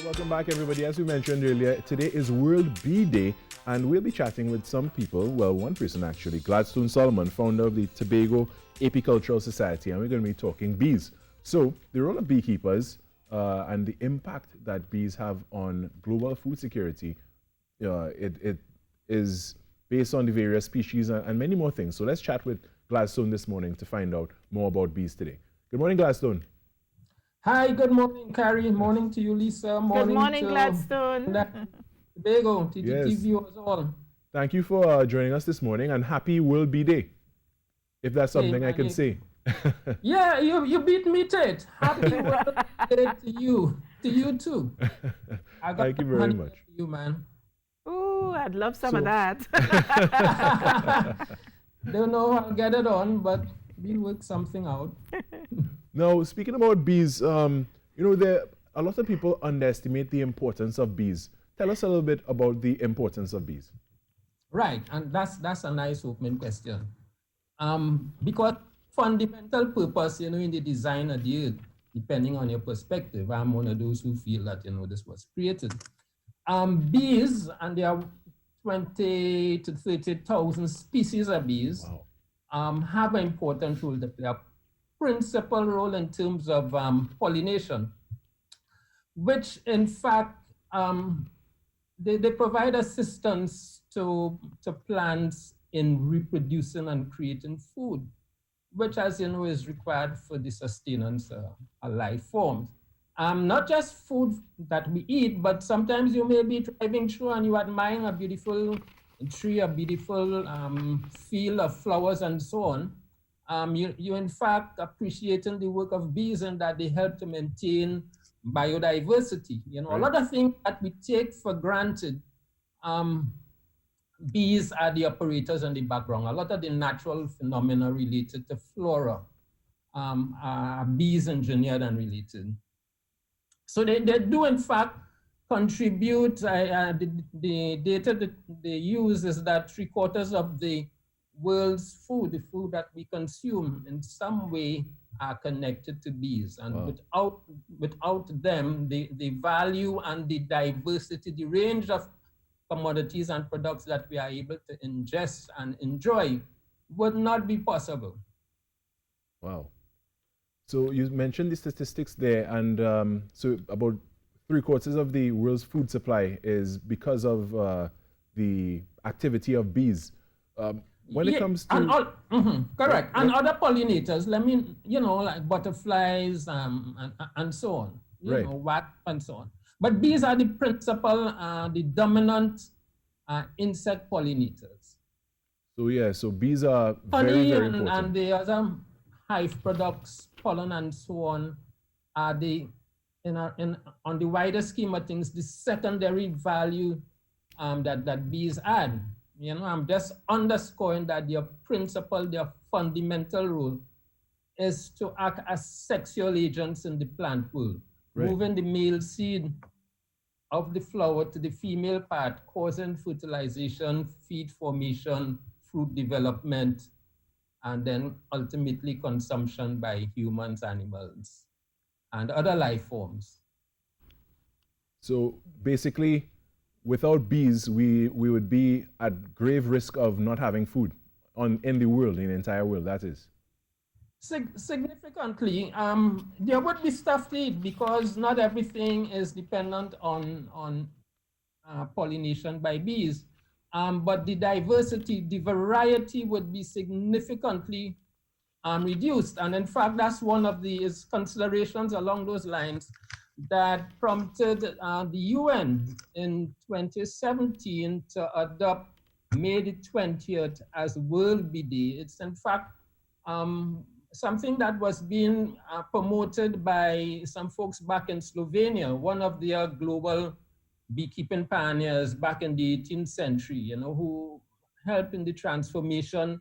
Welcome back, everybody. As we mentioned earlier, today is World Bee Day, and we'll be chatting with some people. Well, one person actually, Gladstone Solomon, founder of the Tobago Apicultural Society, and we're going to be talking bees. So, the role of beekeepers and the impact that bees have on global food security, it is based on the various species and many more things. So, let's chat with Gladstone this morning to find out more about bees today. Good morning, Gladstone. Hi, good morning, Carrie. Morning to you, Lisa. Good morning, to Gladstone. Tobago, to Yes. TV viewers all. Thank you for joining us this morning, and happy World Bee Day, if that's something I can say. Yeah, you beat me to it. Happy World Day to you too. Thank you very much. To you, man. Ooh, I'd love some of that. Don't know how I'll get it on, but we'll work something out. Now, speaking about bees, a lot of people underestimate the importance of bees. Tell us a little bit about the importance of bees. Right, and that's a nice opening question. Because fundamental purpose, in the design of the earth, depending on your perspective, I'm one of those who feel that, this was created. Bees, and there are 20 to 30,000 species of bees, Wow. have an important role to play, a principal role in terms of pollination, which in fact, they provide assistance to plants in reproducing and creating food, which, as you know, is required for the sustenance of life forms. Not just food that we eat, but sometimes you may be driving through and you admire a beautiful tree, a beautiful field of flowers and so on. You in fact appreciating the work of bees and that they help to maintain biodiversity. Right. A lot of things that we take for granted, bees are the operators in the background. A lot of the natural phenomena related to flora are bees engineered and related. So they do in fact contribute. The data that they use is that 3/4 of the world's food, the food that we consume, in some way are connected to bees. And Wow. without them, the value and the diversity, the range of commodities and products that we are able to ingest and enjoy would not be possible. Wow. So you mentioned the statistics there, and so about 3/4 of the world's food supply is because of the activity of bees. When it comes to... correct. And other pollinators, like butterflies and so on, Right. wasps and so on. But bees are the principal, the dominant insect pollinators. So bees are Honey very important. and the other hive products, pollen and so on, are on the wider scheme of things, the secondary value that bees add. I'm just underscoring that their fundamental role is to act as sexual agents in the plant world, Right. moving the male seed of the flower to the female part, causing fertilization, feed formation, fruit development, and then ultimately consumption by humans, animals, and other life forms. So basically, without bees, we would be at grave risk of not having food in the entire world, that is. Significantly, there would be stuff to eat because not everything is dependent on pollination by bees. But the diversity, the variety would be significantly reduced. And in fact, that's one of the considerations along those lines that prompted the UN in 2017 to adopt May the 20th as World Bee Day. It's in fact something that was being promoted by some folks back in Slovenia, one of their global beekeeping pioneers back in the 18th century, who helped in the transformation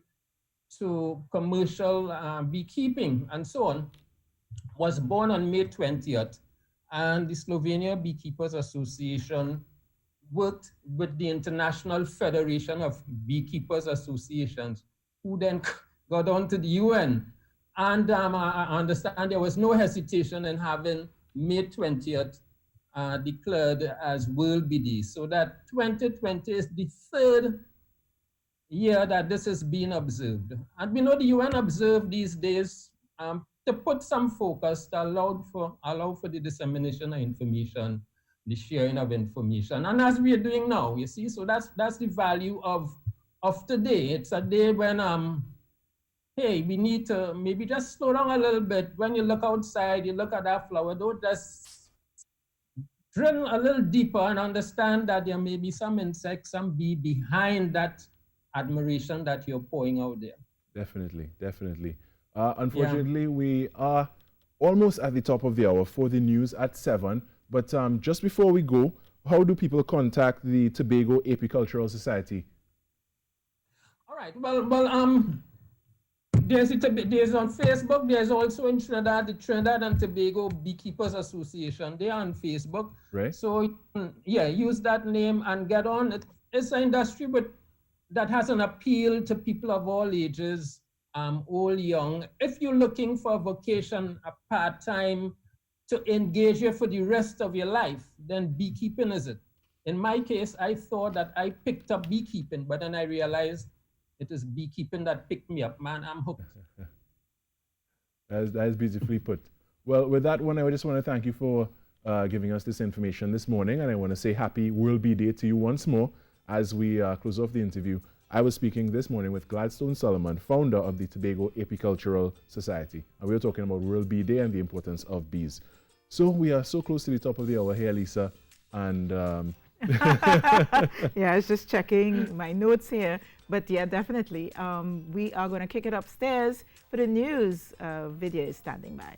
to commercial beekeeping and so on, was born on May 20th. And the Slovenia Beekeepers Association worked with the International Federation of Beekeepers Associations, who then got on to the UN. And I understand there was no hesitation in having May 20th declared as World Bee Day. So that 2020 is the third year that this is being observed. And we know the UN observed these days to put some focus to allow for the dissemination of information, the sharing of information. And as we are doing now, you see, so that's the value of today. It's a day when hey, we need to maybe just slow down a little bit. When you look outside, you look at that flower, don't just drill a little deeper and understand that there may be some insect, some bee behind that admiration that you're pouring out there. Definitely, definitely. Unfortunately, we are almost at the top of the hour for the news at 7. But just before we go, how do people contact the Tobago Apicultural Society? All right. Well, there's on Facebook. There's also in Trinidad, the Trinidad and Tobago Beekeepers Association. They're on Facebook. Right. So yeah, use that name and get on. It's an industry that has an appeal to people of all ages, old, young. If you're looking for a vocation, a part-time to engage you for the rest of your life, then beekeeping is it. In my case, I thought that I picked up beekeeping, but then I realized it is beekeeping that picked me up. Man, I'm hooked. That is beautifully put. Well, with that one, I just want to thank you for giving us this information this morning, and I want to say happy World Bee Day to you once more. As we close off the interview, I was speaking this morning with Gladstone Solomon, founder of the Tobago Apicultural Society, and we were talking about World Bee Day and the importance of bees. So we are so close to the top of the hour here, Lisa, and yeah, I was just checking my notes here, but yeah, definitely. We are going to kick it upstairs for the news. Video is standing by.